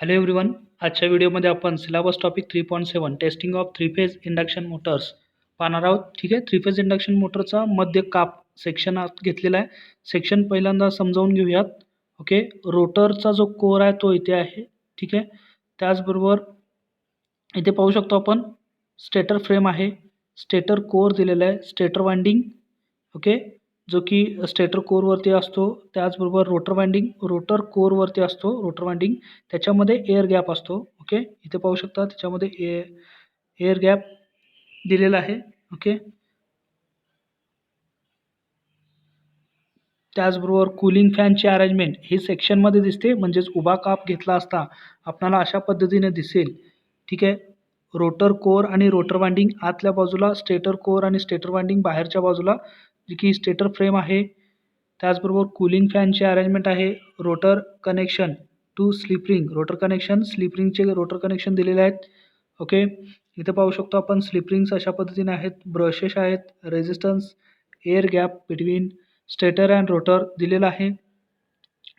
Hello everyone. आजच्या व्हिडिओमध्ये आपण syllabus topic 3.7 testing of three phase induction Motors पाहणार आहोत. ठीक आहे. थ्री फेज इंडक्शन मोटरचा मध्य काप सेक्शन आत घेतलेला आहे. सेक्शन पहिल्यांदा समजावून घेऊयात. ओके. रोटरचा जो कोर आहे तो इथे आहे. ठीक आहे. त्याचबरोबर इथे पाहू शकतो आपण स्टेटर फ्रेम आहे, स्टेटर कोर दिलेला आहे, स्टेटर वाइंडिंग ओके जो की स्टेटर कोरवरती असतो. त्याचबरोबर रोटर वाइंडिंग रोटर कोरवरती असतो रोटर वाइंडिंग. त्याच्यामध्ये एअर गॅप असतो. ओके. इथे पाहू शकता त्याच्यामध्ये एअर गॅप दिलेला आहे. ओके. त्याचबरोबर कूलिंग फॅनची अरेंजमेंट ही सेक्शनमध्ये दिसते, म्हणजेच उभा काप घेतला असता आपल्याला अशा पद्धतीने दिसेल. ठीक आहे. रोटर कोर आणि रोटर वाइंडिंग आतल्या बाजूला, स्टेटर कोर आणि स्टेटर वाइंडिंग बाहेरच्या बाजूला, जी की स्टेटर फ्रेम आहे. त्याचबरोबर कूलिंग फॅनची अरेंजमेंट आहे. Rotor connection to slip ring, rotor connection slip रिंगचे रोटर कनेक्शन दिलेले आहेत. ओके. इथे पाहू शकतो आपण स्लिप रिंग्स अशा पद्धतीने आहेत, ब्रशेस आहेत, resistance, air gap between stator and rotor दिलेला आहे,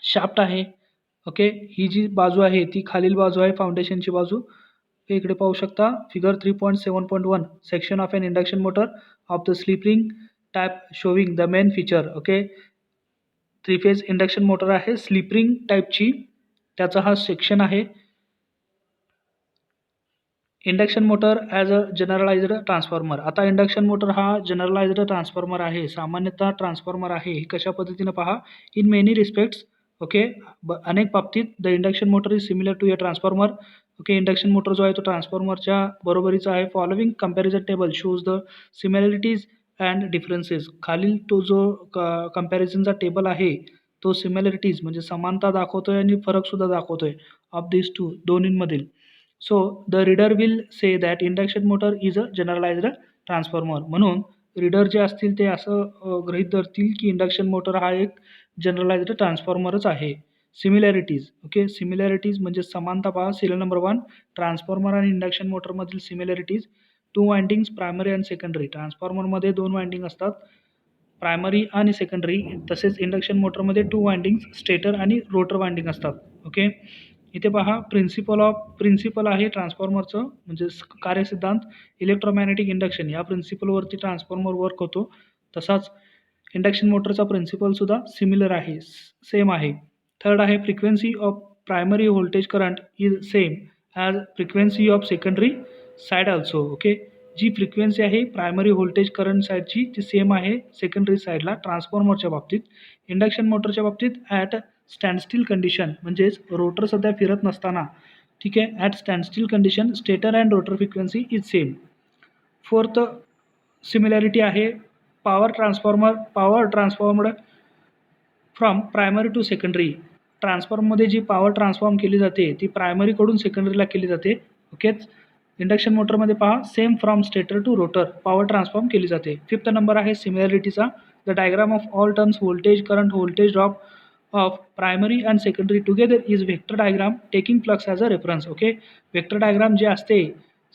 शाफ्ट आहे. ओके. ही जी बाजू आहे ती खालील बाजू आहे, फाउंडेशनची बाजू. हे इकडे पाहू शकता figure 3.7.1 section of an induction motor of the slip ring type showing the main feature. Okay. Three phase induction motor आहे स्लिप रिंग टाईपची, त्याचा हा सेक्शन आहे. Induction motor as a generalised transformer. आता इंडक्शन मोटर हा generalized transformer आहे, सामान्यतः transformer आहे. हे कशा पद्धतीनं पहा, इन मेनी रिस्पेक्ट्स. ओके. अनेक बाबतीत the induction motor is similar to a transformer. Okay. Induction motor जो आहे तो ट्रान्सफॉर्मरच्या बरोबरीचा आहे. Following comparison table shows the similarities and differences. खालील तो जो कंपॅरिझनचा टेबल आहे तो सिमिलॅरिटीज म्हणजे समानता दाखवतोय आणि फरकसुद्धा दाखवतोय ऑफ दिस टू, दोन्हींमधील. So the reader will say that induction motor is a generalised transformer. म्हणून रीडर जे असतील ते असं गृहीत धरतील की इंडक्शन मोटर हा एक जनरलाइज्ड ट्रान्सफॉर्मरच आहे. सिमिलॅरिटीज. ओके. सिमिलॅरिटीज म्हणजे समानता पहा. सिरियल नंबर 1 ट्रान्सफॉर्मर आणि इंडक्शन मोटरमधील similarities. 2 windings primary and secondary. ट्रान्सफॉर्मरमध्ये 2 वाइंडिंग असतात, प्रायमरी आणि सेकंडरी. तसेच इंडक्शन मोटरमध्ये 2 वाइंडिंग्स स्टेटर आणि रोटर वाइंडिंग असतात. ओके. इथे पहा प्रिन्सिपल आहे ट्रान्सफॉर्मरचं, म्हणजे कार्यसिद्धांत इलेक्ट्रोमॅग्नेटिक इंडक्शन या प्रिन्सिपलवरती ट्रान्सफॉर्मर वर्क होतो. तसाच इंडक्शन मोटरचा प्रिन्सिपलसुद्धा सिमिलर आहे, सेम आहे. थर्ड आहे frequency of primary voltage current is same as frequency of secondary side also. Okay. जी फ्रिक्वेन्सी आहे प्रायमरी व्होल्टेज करंट साईडची ती सेम आहे सेकंडरी साईडला ट्रान्सफॉर्मरच्या बाबतीत. इंडक्शन मोटरच्या बाबतीत ॲट स्टँडस्टिल कंडिशन, म्हणजेच रोटर सध्या फिरत नसताना. ठीक आहे. At standstill condition stator and rotor frequency is same. Fourth similarity आहे power transformed from primary to secondary. ट्रान्सफॉर्मरमध्ये जी पॉवर ट्रान्सफॉर्म केली जाते ती प्रायमरीकडून सेकंडरीला केली जाते. ओकेच. इंडक्शन मोटरमध्ये पहा same from stator to rotor power transform केली जाते. फिफ्थ नंबर आहे सिमिलॅरिटीचा. The diagram of all terms voltage current voltage drop of primary and secondary together is vector diagram taking flux as a reference. Okay. Vector diagram जे असते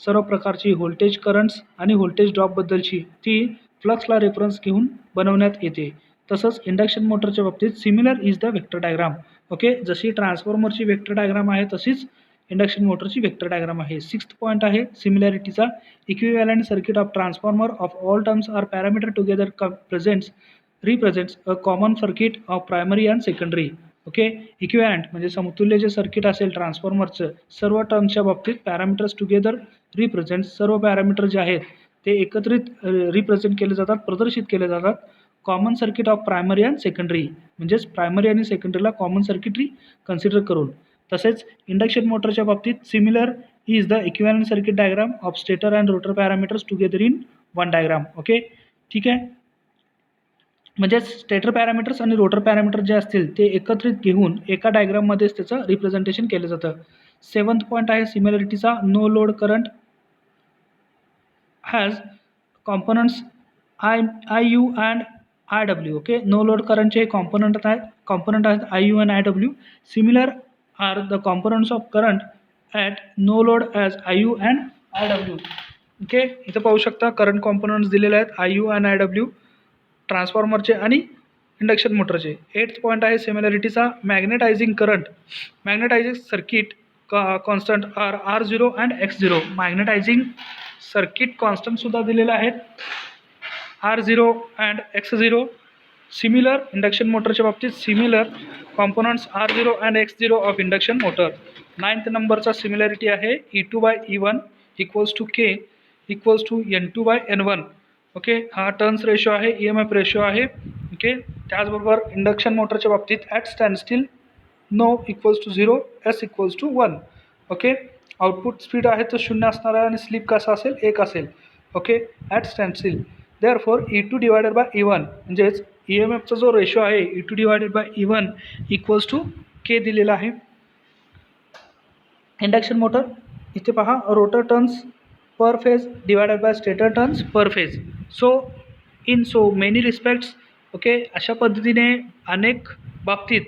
सर्व प्रकारची voltage currents आणि voltage ड्रॉपबद्दलची ती फ्लक्सला रेफरन्स घेऊन बनवण्यात येते. तसंच इंडक्शन मोटरच्या बाबतीत similar is the vector diagram. Okay. जशी ट्रान्सफॉर्मरची व्हेक्टर डायग्राम आहे तशीच इंडक्शन मोटरची व्हेक्टर डायग्राम आहे. सिक्स्थ पॉईंट आहे सिमिलॅरिटीचा. Equivalent circuit of transformer of all terms are parameter together represents a common circuit of primary and secondary. Okay. Equivalent म्हणजे समतुल्य जे सर्किट असेल ट्रान्सफॉर्मरचं सर्व टर्म्सच्या बाबतीत पॅरामीटर्स टुगेदर रिप्रेझेंट्स, सर्व पॅरामीटर जे आहेत ते एकत्रित रिप्रेझेंट केले जातात, प्रदर्शित केले जातात. Common circuit of primary and secondary म्हणजेच प्रायमरी आणि सेकंडरीला कॉमन सर्किटरी कन्सिडर करून. तसेच इंडक्शन मोटरच्या बाबतीत similar is the equivalent circuit diagram of stator and rotor parameters together in one diagram. Okay. ठीक आहे. म्हणजे स्टेटर पॅरामीटर्स आणि रोटर पॅरामीटर जे असतील ते एकत्रित घेऊन एका डायग्राममध्येच त्याचं रिप्रेझेंटेशन केलं जातं. सेवन्थ पॉईंट आहे सिमिलॅरिटीचा. No load current has components I U and I W. Okay. No load करंटचे हे कॉम्पोनंट आहेत I U and I W. Similar are the components of current at no load as I U and I W. Okay. इथं पाहू शकता current components दिलेले आहेत I U and I W ट्रान्सफॉर्मरचे आणि इंडक्शन मोटरचे. एट्थ पॉईंट आहे सिमिलॅरिटीचा. Magnetising circuit constant R0 and X0. Magnetising circuit कॉन्स्टंटसुद्धा दिलेले आहेत R0 and X0. Similar induction मोटरच्या बाबतीत similar components R0 and X0 of induction motor. 9th नंबरचा सिमिलॅरिटी आहे E2/E1 equals to K equals to N2/N1. Okay, हा turns ratio आहे, EMF ratio आहे. ओके, त्याचबरोबर इंडक्शन मोटरच्या बाबतीत at standstill no equals to 0, S equals to 1. Okay, output speed आहे तो 0 असणार आहे आणि स्लिप कसा असेल 1 असेल. Okay, at स्टँडस्टिल. देअरफॉर E2/E1 म्हणजेच EMFचा जो रेशो आहे E2/E1 इक्वल्स टू K दिलेला आहे. इंडक्शन मोटर इथे पहा, rotor turns per phase divided by stator turns per phase. So in so many respects, okay, अशा पद्धतीने अनेक बाबतीत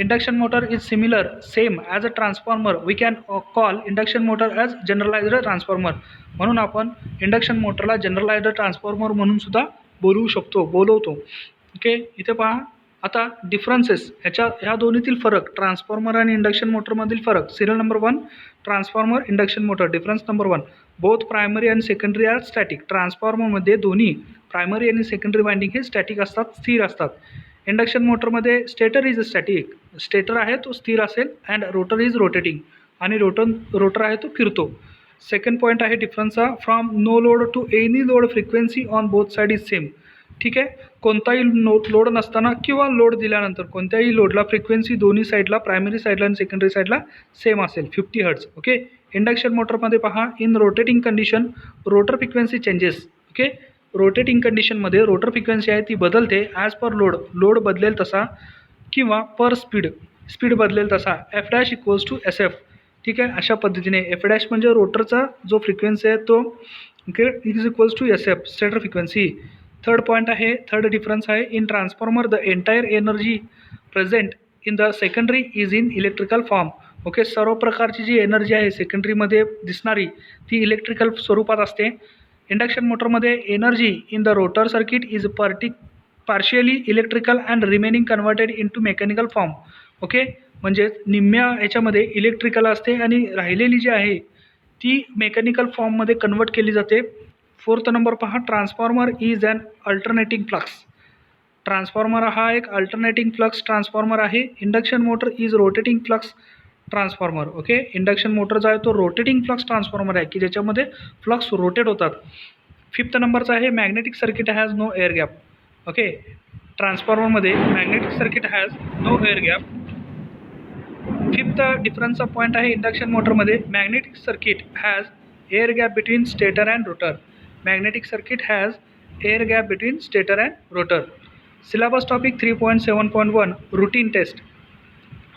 induction motor is similar same as a transformer. We can call induction motor as generalized transformer. म्हणून आपण induction मोटरला generalised transformer म्हणून सुद्धा बोलवतो. ओके, इथे पहा आता डिफरन्सेस, ह्या दोन्हीतील फरक, ट्रान्सफॉर्मर आणि इंडक्शन मोटरमधील फरक. Serial number 1, transformer induction motor. Difference number 1, both primary आणि सेकंडरी आर स्टॅटिक. ट्रान्सफॉर्मरमध्ये दोन्ही प्रायमरी आणि सेकंडरी वाइंडिंग हे स्टॅटिक असतात, स्थिर असतात. इंडक्शन मोटरमध्ये स्टेटर इज स्टॅटिक, स्टेटर आहे तो स्थिर असेल, अँड रोटर इज रोटेटिंग, आणि रोटर आहे तो फिरतो. सेकंड पॉईंट आहे डिफरन्सचा, from no load to any load frequency on both side is same. ठीक आहे, कोणताही लोड नसताना किंवा लोड दिल्यानंतर कोणत्याही लोडला फ्रिक्वेन्सी दोन्ही साईडला, प्रायमरी साईडला आणि सेकंडरी साईडला सेम असेल, 50 हर्ट्ज. ओके, इंडक्शन मोटरमध्ये पहा, in rotating condition rotor frequency changes. Okay, rotating कंडिशनमध्ये रोटर फ्रिक्वेन्सी आहे ती बदलते ॲज पर लोड बदलेल तसा, किंवा पर स्पीड बदलेल तसा. F' equals to SF. ठीक आहे, अशा पद्धतीने F' म्हणजे रोटरचा जो फ्रिक्वेन्सी आहे तो, okay, is equals to SF, stator frequency. Third point आहे, थर्ड डिफरन्स आहे, in transformer the entire energy present in the secondary is in electrical form. Okay, सर्व प्रकारची जी एनर्जी आहे सेकंडरीमध्ये दिसणारी ती इलेक्ट्रिकल स्वरूपात असते. इंडक्शन मोटरमध्ये energy in the rotor circuit is partially electrical and remaining converted in to mechanical form. Okay, म्हणजे निम्म्या ह्याच्यामध्ये इलेक्ट्रिकल असते आणि राहिलेली जी आहे ती मेकॅनिकल फॉर्ममध्ये कन्वर्ट केली जाते. फोर्थ नंबर पहा, transformer is an alternating flux. Transformer हा एक अल्टरनेटिंग फ्लक्स ट्रान्सफॉर्मर आहे. Induction motor is rotating flux transformer. Okay, induction motor जो आहे तो रोटेटिंग फ्लक्स ट्रान्सफॉर्मर आहे की ज्याच्यामध्ये फ्लक्स रोटेट होतात. फिफ्थ नंबरचा आहे, magnetic circuit has no air gap. Okay, ट्रान्सफॉर्मरमध्ये magnetic circuit has no air gap. Fifth डिफरन्सचा पॉईंट आहे, इंडक्शन मोटरमध्ये magnetic circuit has air gap between stator and rotor. Magnetic circuit has air gap between stator and rotor. Syllabus topic 3.7.1 routine test.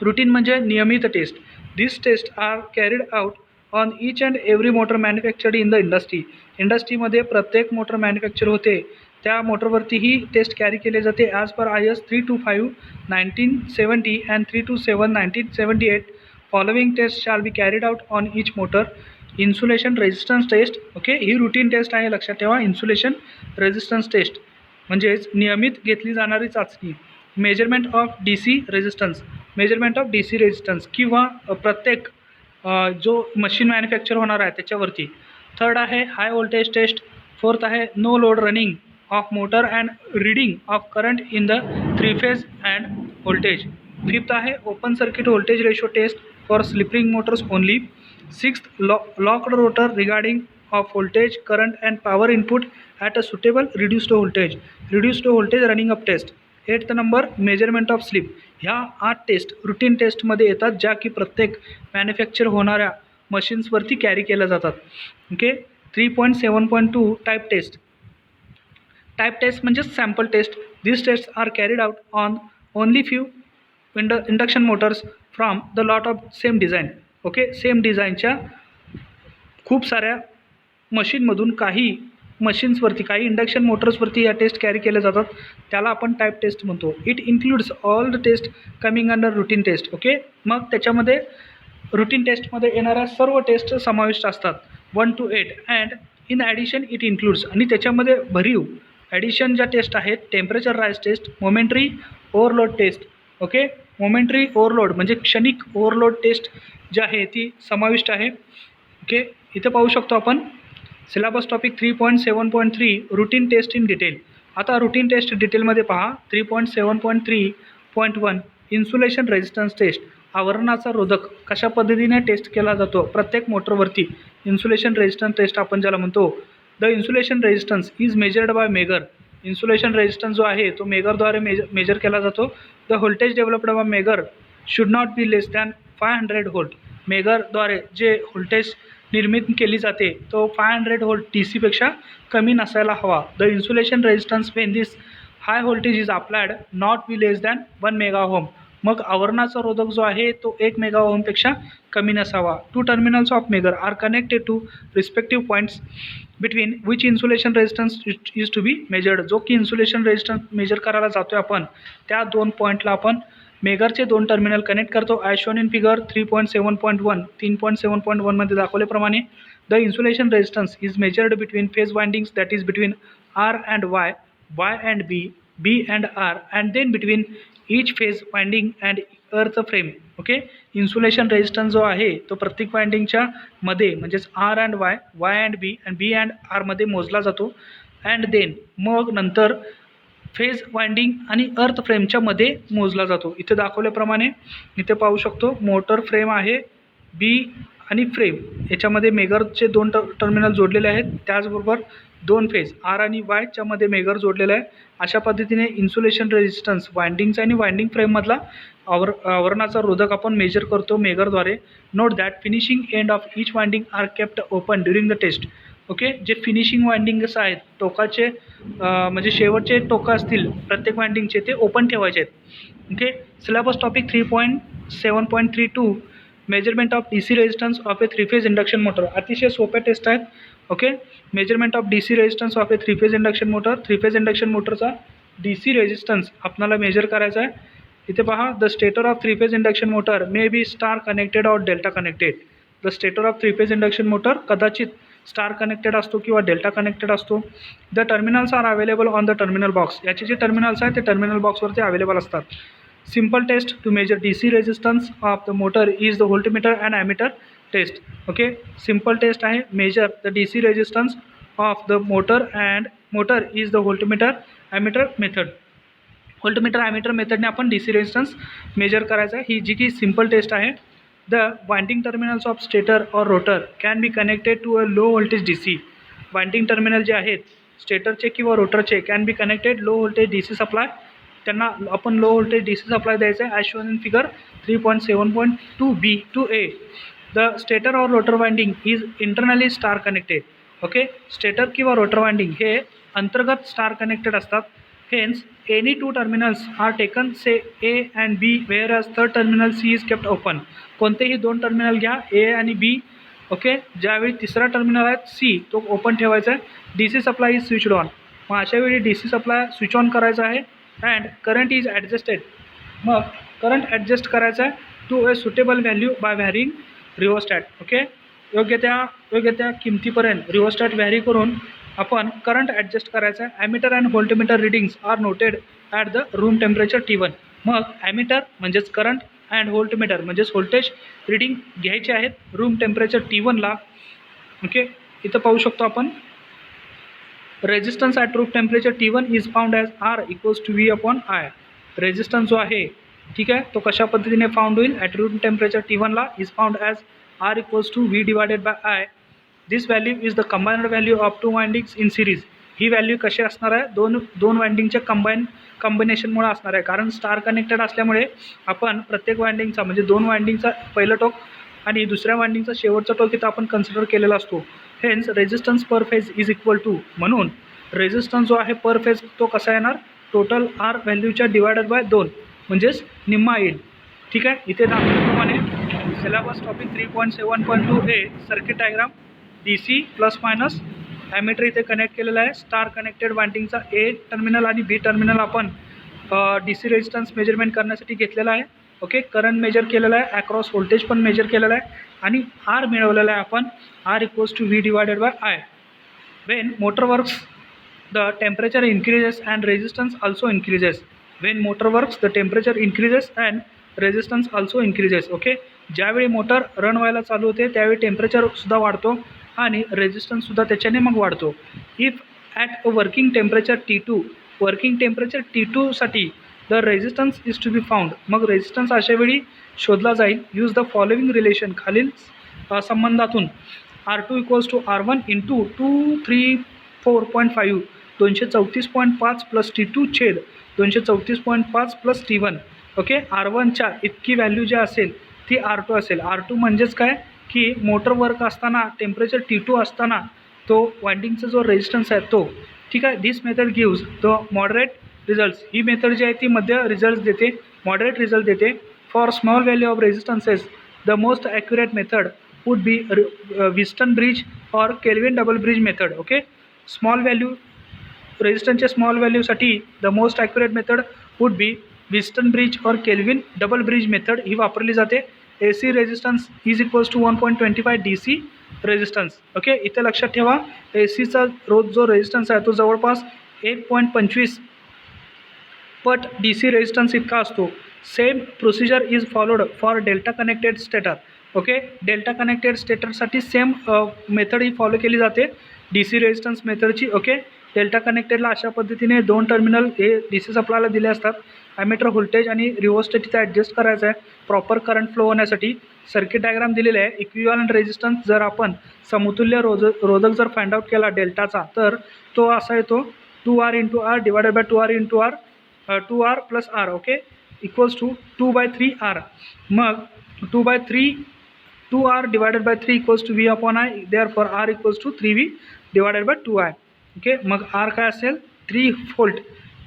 Routine म्हणजे नियमित test. This test are carried out on each and every motor manufactured in the industry. इंडस्ट्रीमध्ये प्रत्येक motor manufacture होते त्या मोटरवरती ही taste carry केले जाते as per IS 325/1970 and 327/1978. Following test shall be carried out on each motor. Insulation resistance test. Okay, ही routine test आहे, लक्षात ठेवा. इन्सुलेशन रेझिस्टन्स टेस्ट म्हणजेच नियमित घेतली जाणारी चाचणी. Measurement of DC resistance. Measurement of DC resistance किंवा प्रत्येक जो मशीन मॅन्युफॅक्चर होणार आहे त्याच्यावरती. थर्ड आहे हाय व्होल्टेज टेस्ट. फोर्थ आहे no load running of motor and reading of current in the 3 phase and voltage. Fifth आहे open circuit voltage ratio test for slipping motors only. Sixth locked rotor regarding of voltage current and power input at a suitable reduced voltage running up test. Eighth number measurement of slip. ह्या 8 taste routine टेस्टमध्ये येतात ज्या की प्रत्येक manufacture होणाऱ्या मशीन्सवरती carry केल्या जातात. Okay, 3.7.2 type test. Type test म्हणजे sample test. This test are carried out on only few induction motors from the lot of same design. Okay, same डिझाईनच्या खूप साऱ्या मशीनमधून काही मशीन्सवरती, काही इंडक्शन मोटर्सवरती या टेस्ट कॅरी केल्या जातात, त्याला आपण टाईप टेस्ट म्हणतो. It includes all the test coming under routine test. Okay, मग त्याच्यामध्ये रूटीन टेस्टमध्ये येणाऱ्या सर्व टेस्ट समाविष्ट असतात 1 to 8 and in addition it includes, आणि त्याच्यामध्ये भरीव ॲडिशन ज्या टेस्ट आहेत, temperature rise test, momentary overload test. Okay, momentary overload म्हणजे क्षणिक ओव्हरलोड टेस्ट जी आहे ती समाविष्ट आहे. ओके, इथे पाहू शकतो आपण syllabus topic 3.7.3 routine test in detail. आता रुटीन टेस्ट डिटेलमध्ये पहा. 3.7.3.1 इन्सुलेशन रेजिस्टन्स टेस्ट. आवरणाचा रोधक कशा पद्धतीने टेस्ट केला जातो प्रत्येक मोटरवरती. इन्सुलेशन रेजिस्टन्स टेस्ट आपण ज्याला म्हणतो. The insulation resistance is measured by megger. Insulation resistance जो आहे तो मेगरद्वारे मेजर केला जातो. The voltage developed by megger should not be less than 500 volt. मेगरद्वारे जे व्होल्टेज निर्मित केली जाते तो 500 व्होल्ट DC पेक्षा कमी नसायला हवा. The insulation resistance when this high voltage is applied not be less than 1 mega ohm. मग आवरणाचा रोधक जो आहे तो 1 मेगा ओहमपेक्षा कमी नसावा. Two terminals of megger are connected to respective points between which insulation resistance is to be measured. जो की इन्सुलेशन रेजिस्टन्स मेजर करायला जातोय आपण त्या 2 पॉईंटला आपण मेगरचे 2 टर्मिनल कनेक्ट करतो. ॲज शोन इन फिगर 3.7.1 3.7.1 मध्ये दाखवल्याप्रमाणे the insulation resistance is measured between phase windings that is between R and Y, Y and B, B and R, and then between each phase winding and earth frame. Okay, insulation resistance जो आहे तो प्रत्येक वाइंडिंगच्या मध्ये म्हणजेच R and Y, Y and B and B and R मध्ये मोजला जातो. And then मग नंतर फेज वाइंडिंग आणि अर्थ फ्रेमच्या मध्ये मोजला जातो. इथे दाखवल्याप्रमाणे इथे पाहू शकतो मोटर फ्रेम आहे बी आणि फ्रेम याच्यामध्ये मेगरचे 2 टर्मिनल जोडलेले आहेत. त्याचबरोबर 2 फेज R आणि Y च्या मध्ये मेगर जोडलेला आहे. अशा पद्धतीने इन्सुलेशन रेजिस्टन्स वाइंडिंगचा आणि वाइंडिंग फ्रेममधला आवरणाचा रोधक आपण मेजर करतो मेगरद्वारे. Note that finishing end of each winding are kept open during the test. Okay, जे फिनिशिंग वाइंडिंग्स आहेत टोकाचे म्हणजे शेवटचे टोकं असतील प्रत्येक वाइंडिंगचे ते ओपन ठेवायचे आहेत. Okay, syllabus topic 3.7.32 measurement of DC resistance of a 3 phase induction motor. अतिशय सोप्या टेस्ट आहेत. Okay, measurement of DC resistance of a 3 phase induction motor. 3 phase induction मोटरचा DC रेजिस्टन्स आपल्याला मेजर करायचा आहे. इथे पहा, the stator of 3 phase induction motor may be star connected और delta connected. The stator of 3 phase induction motor कदाचित star connected असतो किंवा डेल्टा कनेक्टेड असतो. The terminals are available on the terminal box. याचे जे टर्मिनल्स आहेत ते terminal बॉक्सवरती अवेलेबल असतात. Simple test to measure DC resistance of the motor is the voltmeter and ammeter test. Okay, simple test आहे. Measure the DC resistance of the motor and motor is the voltmeter ammeter method. Voltmeter ammeter मेथडने आपण DC resistance measure करायचा आहे. ही जी की simple test आहे. The winding terminals of stator और rotor can be connected to a low voltage DC. Winding terminal जे आहेत स्टेटरचे किंवा रोटरचे can be connected low voltage DC supply. त्यांना आपण लो व्होल्टेज DC सप्लाय द्यायचा आहे. As shown in figure 3.7.2B to A. The stator और rotor winding is internally star connected. Okay, stator किंवा रोटर वाइंडिंग हे अंतर्गत स्टार कनेक्टेड असतात. Hence any 2 terminals are taken say A and B wear as third terminal C is kept open. कोणतेही 2 terminal घ्या A आणि B. Okay, ज्यावेळी तिसरा terminal आहे C तो ओपन ठेवायचा आहे. DC supply is switched on. मग अशावेळी DC सप्लाय स्विच ऑन करायचा आहे. And current is adjusted. मग करंट ॲडजस्ट करायचा आहे to a suitable value by varying rheostat. Okay, योग्य त्या किमतीपर्यंत रिओस्टॅट व्हॅरी करून आपण करंट ॲडजस्ट करायचा आहे. Ammeter and voltmeter readings are noted at the room temperature T1. मग ॲमीटर म्हणजेच करंट अँड व्होल्टमीटर म्हणजेच व्होल्टेज रिडिंग घ्यायचे आहेत रूम टेम्परेचर T1ला. ओके, इथं पाहू शकतो आपण resistance at room temperature T1 is found as R equals to V upon I. Resistance जो आहे ठीक आहे तो कशा पद्धतीने फाउंड होईल ॲट रूम टेम्परेचर T1ला is found as R equals to V divided by I. This value is the combined value of 2 windings in series. ही व्हॅल्यू कशी असणार आहे दोन वाइंडिंगच्या कॉम्बिनेशनमुळे असणार आहे. कारण स्टार कनेक्टेड असल्यामुळे आपण प्रत्येक वाइंडिंगचा म्हणजे 2 वाइंडिंगचा पहिलं टोक आणि दुसऱ्या वाइंडिंगचा शेवटचा टोक इथं आपण कन्सिडर केलेला असतो. Hence resistance per phase is equal to. म्हणून रेजिस्टन्स जो आहे पर फेज तो कसा येणार टोटल R व्हॅल्यूच्या डिवायडेड बाय 2 म्हणजेच निम्मा येईल. ठीक आहे, इथे दाखवल्याप्रमाणे syllabus topic 3.7.2A circuit diagram DC plus minus ammeter इथे कनेक्ट केलेला आहे. स्टार कनेक्टेड वाइंडिंगचा A टर्मिनल आणि B टर्मिनल आपण DC रेजिस्टन्स मेजरमेंट करण्यासाठी घेतलेला आहे. ओके, करंट मेजर केलेला आहे. ॲक्रॉस व्होल्टेज पण मेजर केलेला आहे आणि R मिळवलेला आहे आपण R equals to V divided by I. When motor works the temperature increases and resistance also increases. When motor works, the temperature increases and resistance also increases. Okay, ज्यावेळी motor run व्हायला चालू होते त्यावेळी टेम्परेचरसुद्धा वाढतो आणि रेझिस्टन्ससुद्धा त्याच्याने मग वाढतो. इफ ॲट वर्किंग टेम्परेचर T2साठी the resistance is to be found, मग रेझिस्टन्स अशा वेळी शोधला जाईल. यूज द फॉलोइंग रिलेशन, खालील संबंधातून R2 equals to R1 into 234.5 234.5 plus T2 छेद 234.5 प्लस T1. ओके, R1च्या इतकी व्हॅल्यू जी असेल ती R2 असेल. R2 म्हणजेच काय की मोटर वर्क असताना टेम्परेचर T2 असताना तो वाइंडिंगचा जो रेझिस्टन्स आहे तो. ठीक आहे, this method gives the moderate results. ही मेथड जी आहे ती मध्य रिझल्ट देते, मॉडरेट रिझल्ट देते. For small value of resistances the most accurate method would be Wheatstone bridge और Kelvin double bridge method. Okay, small value रेझिस्टन्सच्या स्मॉल व्हॅल्यूसाठी the most accurate method would be Wheatstone bridge और Kelvin double bridge method ही वापरली जाते. AC resistance is equals to 1.25 DC resistance. Okay, इथे लक्षात ठेवा ACचा रोज जो रेझिस्टन्स आहे तो जवळपास 1.25 पट DC रेझिस्टन्स इतका असतो. Same procedure is followed for delta connected stator. Okay, delta connected स्टेटरसाठी सेम मेथड ही फॉलो केली जाते DC रेझिस्टन्स मेथडची. ओके, डेल्टा कनेक्टेडला अशा पद्धतीने 2 टर्मिनल हे DC सप्लायला दिले असतात. ॲमीटर व्होल्टेज आणि रिओस्टेट इथे ॲडजस्ट करायचं आहे प्रॉपर करंट फ्लो होण्यासाठी. सर्किट डायग्राम दिलेले आहे. इक्विव्हॅलंट रेझिस्टन्स जर आपण समतुल्य रोधक जर फाइंड आउट केला डेल्टाचा तर तो असा येतो 2R into R divided by 2R into R 2R plus R. Okay, equals to 2/3R. मग 2R divided by 3 equals to V upon I. Therefore R equals to 3V divided by 2I. Okay, मग R काय असेल 3 volt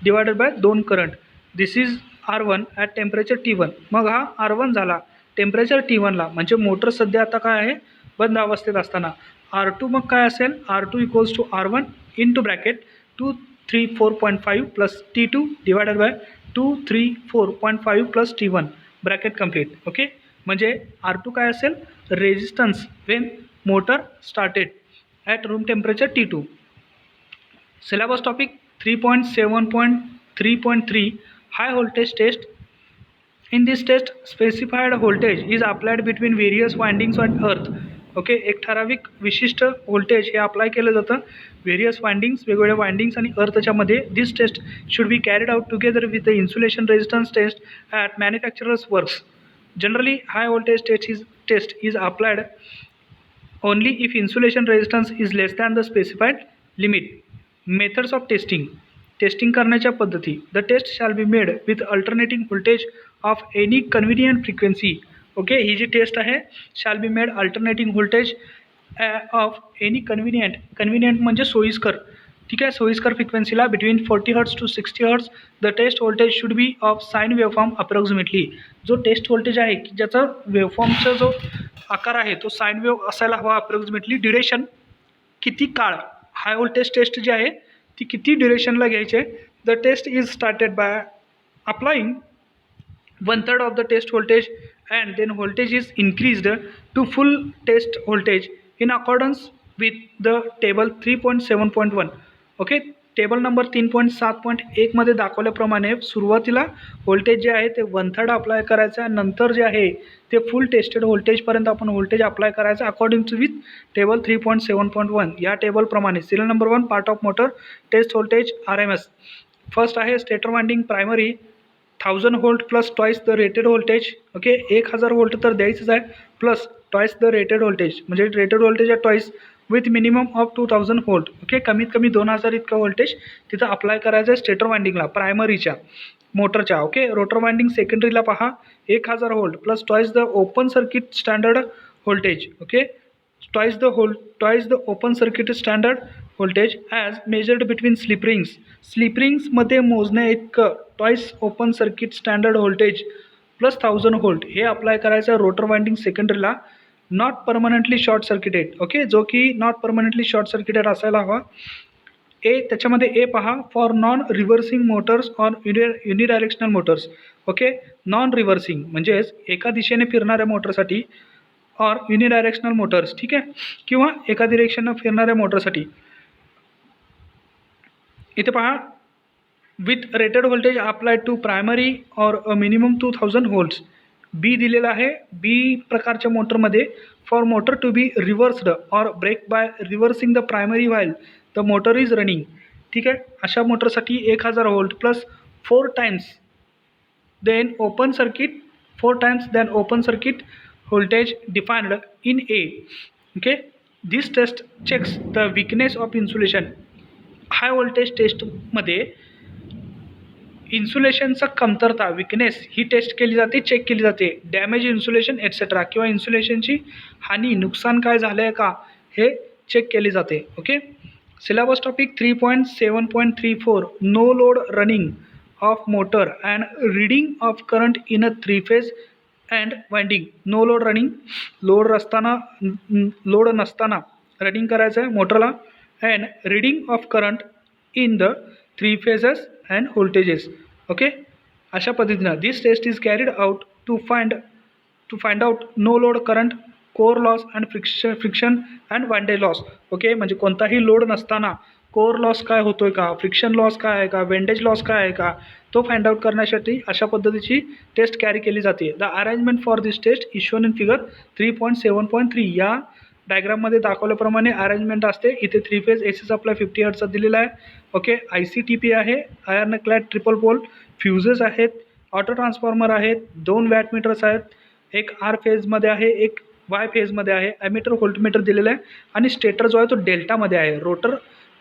divided by 2 current. This is R1 at temperature T1. मग हा R1 झाला temperature T1ला, म्हणजे motor सध्या आता काय आहे बंद अवस्थेत असताना. R2 मग काय असेल R2 equals to R1 into bracket 234.5 plus T2 divided by 234.5 plus T1 bracket complete. Okay, म्हणजे R2 काय असेल resistance when motor started at room temperature T2. Syllabus topic 3.7.3.3 high voltage test. In this test, specified voltage is applied between various windings on earth. Okay, एक ठराविक विशिष्ट voltage हे apply केलं जातं various windings, वेगवेगळ्या windings आणि अर्थच्या मध्ये. This test should be carried out together with the insulation resistance test at manufacturers works. Generally high voltage test is applied only if insulation resistance is less than the specified limit. Methods of testing. Testing करण्याच्या पद्धती. The test shall be made with alternating voltage of any convenient frequency. Okay, ही जी test आहे shall be made alternating voltage of any convenient म्हणजे सोयीस्कर. ठीक आहे, सोयीस्कर फ्रिक्वेन्सीला between 40 hertz to 60 hertz. The test voltage should be of sine waveform approximately. जो टेस्ट व्होल्टेज आहे की ज्याचा वेवफॉर्मचा जो आकार आहे तो साइन वेव असायला हवा अप्रॉक्सिमेटली. ड्युरेशन किती काळ हाय व्होल्टेज टेस्ट जी आहे ती किती ड्युरेशनला घ्यायची आहे. The test is started by applying 1/3 of the test voltage and then voltage is increased to full test voltage in accordance with the table 3.7.1. Okay, table number 3.7.1 मध्ये दाखवल्याप्रमाणे सुरुवातीला व्होल्टेज जे आहे ते 1/3 अप्लाय करायचं आहे. नंतर जे आहे ते फुल टेस्टेड व्होल्टेजपर्यंत आपण व्होल्टेज अप्लाय करायचं अकॉर्डिंग टू विथ टेबल 3.7.1. या टेबलप्रमाणे serial number 1 part of motor test voltage RMS. First आहे stator winding primary 1000 volt plus twice the rated voltage. Okay, 1000 volt तर द्यायचंच आहे plus twice the rated voltage म्हणजे rated voltage आहे twice with minimum of 2000 volt. Okay, कमीत कमी 2000 इतकं voltage तिथं अप्लाय करायचं आहे स्टेटर वाइंडिंगला प्रायमरीच्या मोटरच्या. ओके, रोटर वाइंडिंग सेकंडरीला पहा 1000 volt plus twice the open circuit standard voltage. Okay, twice the open circuit standard voltage as measured between slip rings. Slip रिंग्समध्ये मोजण्या इतकं twice open circuit standard voltage plus 1000 volt हे apply करायचं rotor winding सेकंडरीला. Not permanently short circuited. Okay, जो की not permanently short circuited असायला हवा. त्याच्यामध्ये ए पहा for non reversing Motors on unidirectional Motors. Okay, non reversing म्हणजेच एका दिशेने फिरणाऱ्या मोटरसाठी ऑर युनिडायरेक्शनल मोटर्स. ठीक आहे, किंवा एका डिरेक्शननं फिरणाऱ्या मोटरसाठी. इथे पहा with rated voltage applied to primary or minimum 2000 volts. B दिलेला आहे. बी प्रकारच्या मोटरमध्ये for motor to be reversed or brake by reversing the primary while the motor is running. ठीक आहे. अशा मोटरसाठी 1000 volt plus 4 times then open circuit 4 times then open circuit voltage defined in A. Okay, this test checks the weakness of insulation. High voltage टेस्टमध्ये इन्सुलेशनचा कमतरता weakness ही taste केली जाते, check केली जाते. डॅमेज इन्सुलेशन एटसेट्रा किंवा इन्सुलेशनची हानी नुकसान काय झालं आहे का हे चेक केली जाते. Okay. Syllabus topic 3.7.34 no load running of motor and reading of current in a 3-phase and winding. No load running, load नसताना रनिंग करायचं आहे मोटरला. And reading of current in the 3 phases and voltages. Okay. अशा पद्धतीनं this test is carried out to find out no load current, core loss and friction and windage loss. Okay, म्हणजे कोणताही load नसताना core loss काय होतोय का, friction loss काय आहे का, वेंडेज लॉस काय आहे का, तो फाइंड आउट करण्यासाठी अशा पद्धतीची टेस्ट कॅरी केली जाते. The arrangement for this test is shown in figure 3.7.3. या डायग्राममध्ये दाखवल्याप्रमाणे अरेंजमेंट असते. इथे 3 फेज AC सप्लाय 50 हर्ट्जचा दिलेला आहे. ओके. ICTP आहे, आयर्न क्लॅड ट्रिपल पोल, फ्युजेस आहेत, ऑटो ट्रान्सफॉर्मर आहेत, 2 वॅट मीटर्स आहेत, एक R फेजमध्ये आहे, एक Y फेजमध्ये आहे, ॲमीटर व्होल्टमीटर दिलेलं आहे आणि स्टेटर जो आहे तो डेल्टामध्ये आहे.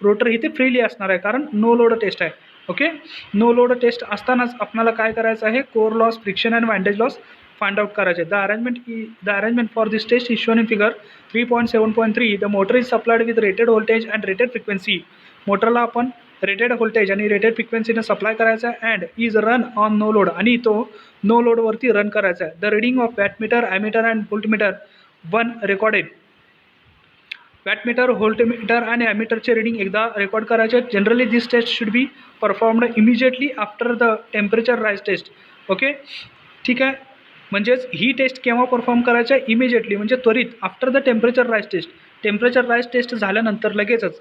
रोटर इथे फ्रीली असणार आहे कारण नो लोड टेस्ट आहे. ओके. नो लोड टेस्ट असतानाच आपल्याला काय करायचं आहे, core loss, friction and windage loss find out करायचे. The arrangement for this test is shown in figure 3.7.3. The motor is supplied with rated voltage and rated frequency. मोटरला आपण rated voltage आणि rated फ्रिक्वेन्सीने सप्लाय करायचा आहे. And is run on no load, आणि तो no लोडवरती रन करायचा आहे. The reading of wattmeter, ammeter and voltmeter 1 recorded. Wattmeter, voltmeter आणि ॲमीटरचे रिडिंग एकदा रेकॉर्ड करायचे. Generally this test should be performed immediately after the temperature rise test. Okay. ठीक आहे. म्हणजेच ही टेस्ट केव्हा परफॉर्म करायचं आहे, इमिजिएटली म्हणजे त्वरित, after the temperature rise test. Temperature rise test झाल्यानंतर लगेचच.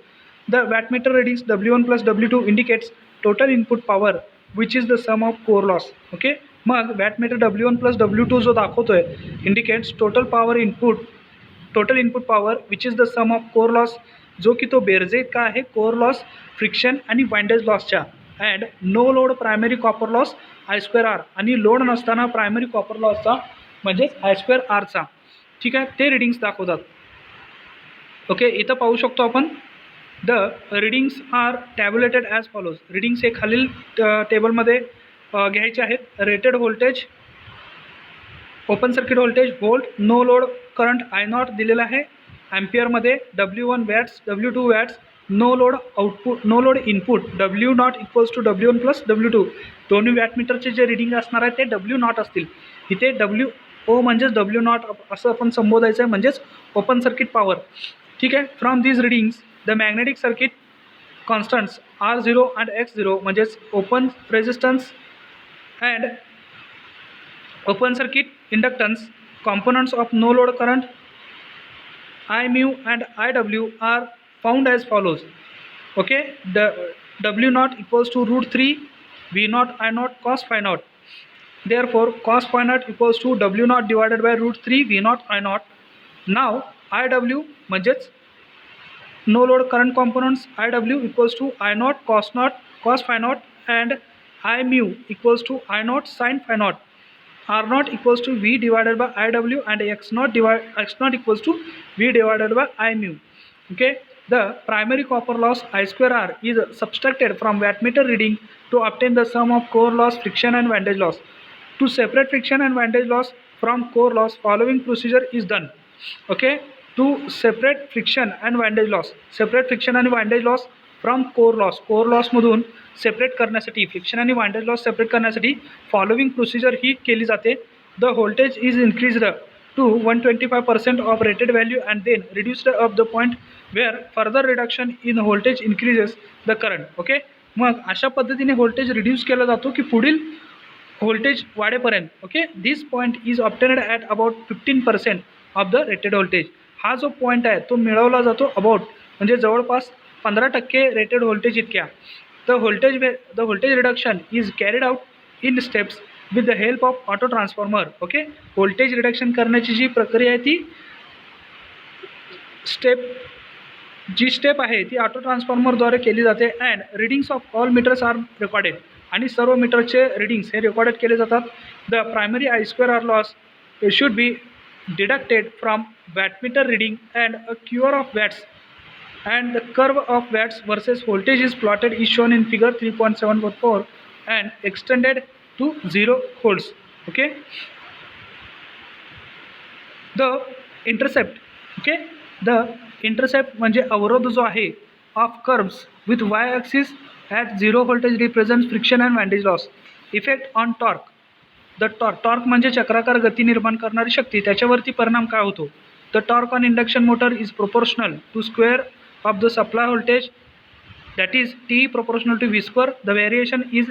The wattmeter readings W1 + W2 indicates total input power which is the sum of core loss. Okay. मग वॅटमीटर W1 + W2 जो दाखवतोय indicates total input power which is the sum of core loss, जो की तो बेरजे इतका आहे core loss, friction आणि वाइंडेज लॉसच्या. And no load primary copper loss I2R, आणि लोड नसताना प्रायमरी कॉपर लॉसचा म्हणजेच I2Rचा. ठीक आहे. ते रिडिंग्स दाखवतात. ओके. इथं पाहू शकतो आपण the readings are tabulated as follows. Readings हे खालील टेबलमध्ये घ्यायचे आहेत. Rated voltage, open circuit voltage volt, no load current I0 दिलेला आहे ॲम्पियरमध्ये, W1 watts, W2 watts, no load output, no load input W0 = W1 + W2. दोन्ही वॅटमीटरचे जे रिडिंग असणार आहे ते W0 असतील. इथे WO म्हणजेच W0 असं आपण संबोधायचं आहे, म्हणजेच ओपन सर्किट पॉवर. ठीक आहे. From these readings the magnetic circuit constants R0 and X0 म्हणजेच open resistance and open circuit inductance, components of no load current I mu and IW are found as follows. Okay. The W0 = √3 V0 I0 cos phi0. Therefore cos phi0 = W0 divided by √3 V0 I0. Now IW म्हणजेच no load current components IW = I0 cos phi0 and I mu = I0 sin phi0. R0 = V divided by IW and X0 = V divided by I mu. Okay. The primary copper loss I2R is subtracted from wattmeter reading to obtain the sum of core loss, friction and windage loss. To separate friction and windage loss from core loss, following procedure is done. Okay. To separate friction and windage loss from core लॉसमधून separate करण्यासाठी, friction आणि windage loss separate करण्यासाठी following procedure ही केली जाते. The voltage is increased to 125% of rated value and then reduced up the point where further reduction in voltage increases the current. Okay. मग अशा पद्धतीने व्होल्टेज रिड्यूस केला जातो की पुढील व्होल्टेज वाढेपर्यंत. Okay. This point is obtained at about 15% of the rated voltage. हा जो पॉईंट आहे तो मिळवला जातो अबाउट म्हणजे जवळपास 15% रेटेड व्होल्टेज इतक्या. The voltage reduction is carried out in steps. With the help of auto transformer. Okay, voltage reduction करण्याची जी प्रक्रिया आहे ती स्टेप आहे ती ऑटो ट्रान्सफॉर्मरद्वारे केली जाते. And readings of all meters are recorded. आणि सर्व मीटरचे रिडिंग्स हे रेकॉर्डेड केले जातात. The primary I square R loss should be deducted from wattmeter reading and a curve of watts and the curve of watts versus voltage is plotted is shown in figure 3.744 and extended to 0 volts. Okay, the intercept म्हणजे अवरोध जो आहे of curves with y axis at 0 voltage represents friction and windage loss. Effect on torque. The torque म्हणजे चक्राकार गती निर्माण करणारी शक्ती, त्याच्यावरती परिणाम काय होतो. The torque on induction motor is proportional to square of the supply voltage, that is T proportional to V square. The variation is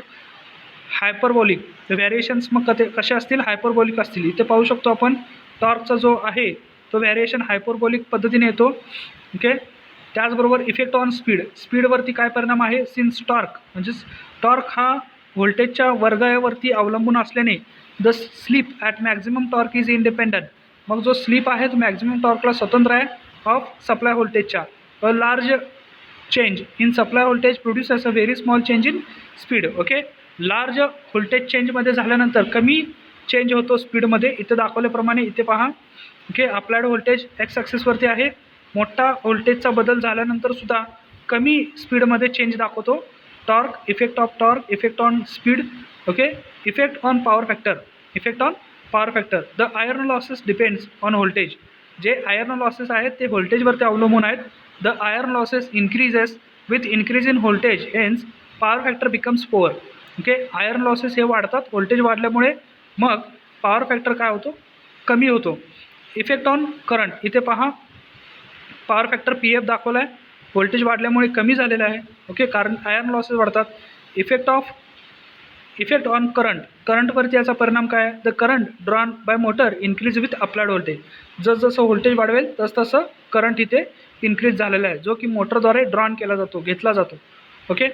hyperbolic. The variations मग कसे असतील, हायपरबॉलिक असतील. इथे पाहू शकतो आपण टॉर्कचा जो आहे तो व्हेरिएशन हायपरबॉलिक पद्धतीने येतो. ओके, त्याचबरोबर इफेक्ट ऑन स्पीडवरती काय परिणाम आहे. सिन्स टॉर्क म्हणजेच टॉर्क हा व्होल्टेजच्या वर्गावरती अवलंबून असल्याने the sleep at maximum torque is independent. मग जो स्लीप आहे तो मॅक्झिमम टॉर्कला स्वतंत्र आहे ऑफ सप्लाय व्होल्टेजच्या. A large change in supply voltage produces a very small change in speed. Okay, large voltage चेंजमध्ये झाल्यानंतर कमी चेंज होतो स्पीडमध्ये. इथे दाखवल्याप्रमाणे इथे पहा. ओके, अप्लाइड व्होल्टेज एक्स ॲक्सिसवरती आहे. मोठा व्होल्टेजचा बदल झाल्यानंतर सुद्धा कमी स्पीडमध्ये चेंज दाखवतो. Torque, effect of torque, effect on speed. Okay, effect on power factor. The iron losses depends on voltage. जे आयर्न लॉसेस आहेत ते व्होल्टेजवरती अवलंबून आहेत. The iron losses increases with increase in voltage, hence power factor becomes poor. Okay, iron losses हे वाढतात voltage वाढल्यामुळे, मग power factor काय होतो, कमी होतो. Effect on current. इथे पहा पॉवर फॅक्टर PF दाखवला आहे, व्होल्टेज वाढल्यामुळे कमी झालेला आहे. ओके, कारण आयर्न लॉसेस वाढतात. इफेक्ट ऑन करंटवरती याचा परिणाम काय आहे. The current drawn by motor increase with applied voltage. जसं व्होल्टेज वाढवेल तसं करंट इथे इन्क्रीज झालेला आहे, जो की मोटरद्वारे ड्रॉन केला जातो, घेतला जातो. Okay,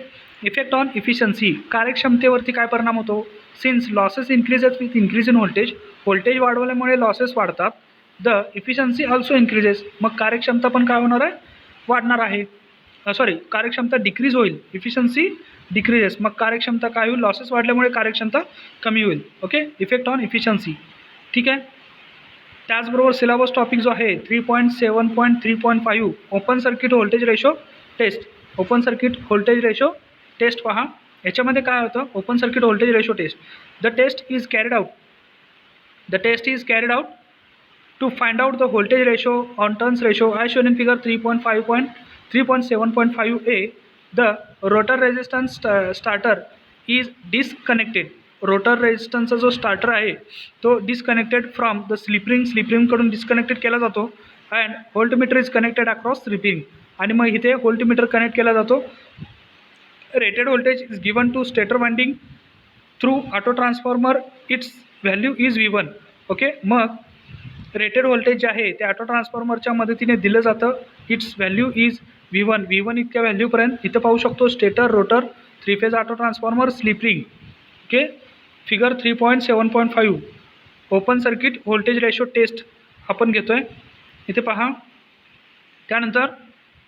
effect on efficiency. कार्यक्षमतेवरती काय परिणाम होतो. Since losses increases with increase in voltage वाढवल्यामुळे लॉसेस वाढतात. The efficiency also increases. मग कार्यक्षमता पण काय होणार आहे, वाढणार आहे. कार्यक्षमता डिक्रीज होईल, इफिशियन्सी डिक्रीजेस. मग कार्यक्षमता काय होईल, लॉसेस वाढल्यामुळे कार्यक्षमता कमी होईल. Okay, effect on efficiency. ठीक आहे. त्याचबरोबर सिलेबस टॉपिक जो आहे 3.7.3.5 open circuit voltage ratio test. Open circuit voltage ratio test पहा. याच्यामध्ये काय होतं, open circuit voltage ratio test. The test is carried out to find out the voltage ratio on turns ratio as shown in figure 3.7.5a. The rotor resistance starter is disconnected. Rotor रेजिस्टन्सचा जो starter आहे तो disconnected from the slip रिंगकडून disconnected केला जातो. And voltmeter is connected across slip ring. आणि मग इथे voltmeter connect केला जातो. Rated voltage is given to stator winding through auto transformer. Its value is V1. Okay, मग रेटेड व्होल्टेज जे आहे ते ऑटो ट्रान्सफॉर्मरच्या मदतीने दिलं जातं. इट्स व्हॅल्यू इज V1 इतक्या व्हॅल्यूपर्यंत. इथं पाहू शकतो stator, rotor, 3 phase auto transformer, slip ring. Okay, figure 3.7.5 open circuit voltage ratio test आपण घेतो आहे. इथे पहा. त्यानंतर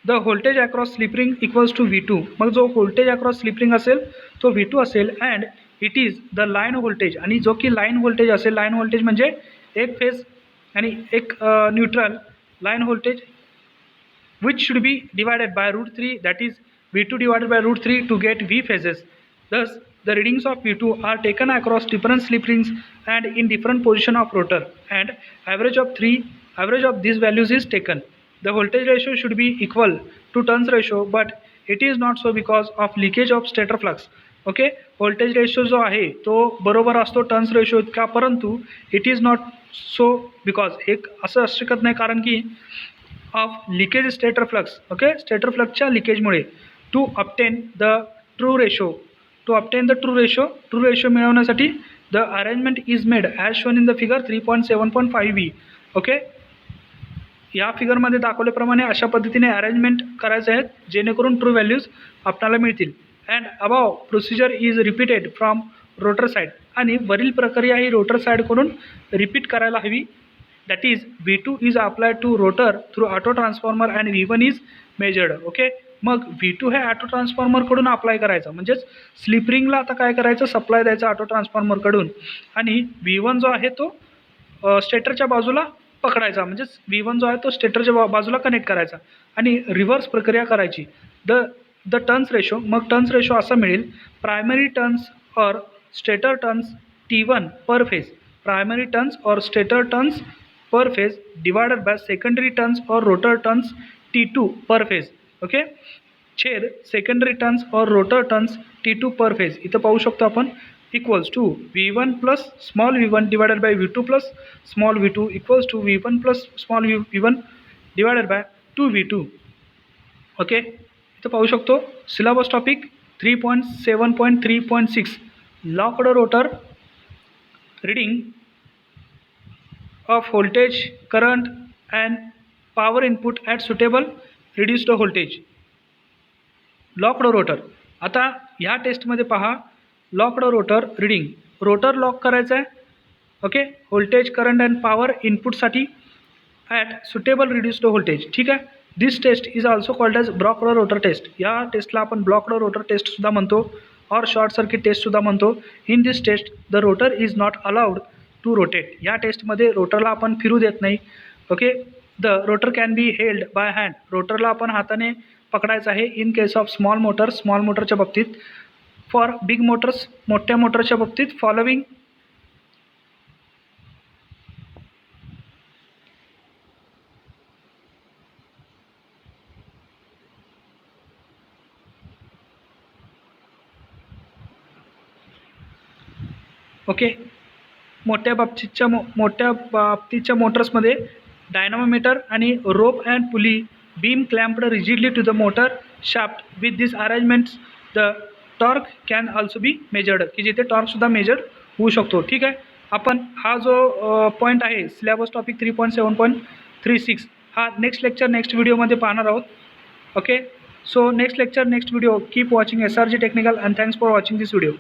the voltage across slip ring equals to V2. मग जो व्होल्टेज अक्रॉस स्लिप रिंग असेल तो V2 असेल. And it is the line voltage. आणि जो की लाईन व्होल्टेज असेल, लाईन व्होल्टेज म्हणजे एक फेज आणि एक neutral line voltage, which should be divided by √3, that is V2 divided by √3 to get V phases. Thus, the readings of V2 are taken across different slip rings and in different position of rotor, and average of these values is taken. The voltage ratio should be equal to turns ratio, but it is not so because of leakage of stator flux. ओके, voltage ratio जो आहे तो बरोबर असतो turns ratio इतका, परंतु it is not so because एक असं असू शकत नाही, कारण की of leakage stator flux. Okay, stator फ्लक्सच्या लिकेजमुळे. To obtain the true ratio मिळवण्यासाठी the arrangement is made as shown in the figure 3.7.5b. Okay, या फिगरमध्ये दाखवल्याप्रमाणे अशा पद्धतीने अरेंजमेंट करायचे आहेत जेणेकरून ट्रू व्हॅल्यूज आपल्याला मिळतील. And above procedure is repeated from rotor side आणि वरील प्रक्रिया ही रोटर साईडकडून रिपीट करायला हवी. That is V2 is applied to rotor through auto transformer and V1 is measured. Okay, मग V2 हे ऑटो ट्रान्सफॉर्मरकडून अप्लाय करायचं, म्हणजेच स्लिप रिंगला आता काय करायचं, सप्लाय द्यायचं ऑटो ट्रान्सफॉर्मरकडून आणि V1 जो आहे तो स्टेटरच्या बाजूला पकडायचा, म्हणजेच V1 जो आहे तो स्टेटरच्या बाजूला कनेक्ट करायचा आणि रिव्हर्स प्रक्रिया करायची. द टर्न्स रेशो, मग टर्न्स रेशो असा मिळेल, primary turns or stator turns T1 per phase, primary turns or stator turns per phase divided by secondary turns or rotor turns T2 per phase. Okay, छेद secondary turns or rotor turns T2 per phase. इथं पाहू शकतो आपण equals to V1 plus small V1 divided by V2 plus small V2 equals to V1 plus small V1 divided bye 2V2. Okay, इथं पाहू शकतो syllabus topic 3.7.3.6 locked rotor reading of voltage current and power input at suitable reduced voltage. Locked rotor, आता ह्या टेस्टमध्ये पहा, locked rotor reading, rotor lock करायचं आहे. Okay, voltage current and power इनपुटसाठी ॲट सुटेबल रिड्यूस्ड व्होल्टेज. ठीक आहे, this test is also called as blocked rotor test. या टेस्टला आपण ब्लॉक्ड रोटर टेस्टसुद्धा म्हणतो और शॉर्ट सर्किट टेस्टसुद्धा म्हणतो. In this test the rotor is not allowed to rotate. या टेस्टमध्ये रोटरला आपण फिरू देत नाही. Okay, the rotor can be held by hand, रोटरला आपण हाताने पकडायचं आहे. In case of small motor, small मोटरच्या बाबतीत. फॉर बिग मोटर्स, मोठ्या मोटरच्या बाबतीत फॉलोविंग ओके, मोठ्या बाबतीच्या मोटर्समध्ये डायनामोमीटर आणि rope and pulley beam clamped rigidly to the motor shaft. With this arrangements the torque can also be measured, की जिथे टॉर्कसुद्धा मेजर्ड होऊ शकतो. ठीक आहे, आपण हा जो पॉईंट आहे सिलेबस टॉपिक 3.7.36 हा नेक्स्ट लेक्चर नेक्स्ट व्हिडिओमध्ये पाहणार आहोत. Okay, so next lecture next video. Keep watching SRG technical and thanks for watching this video.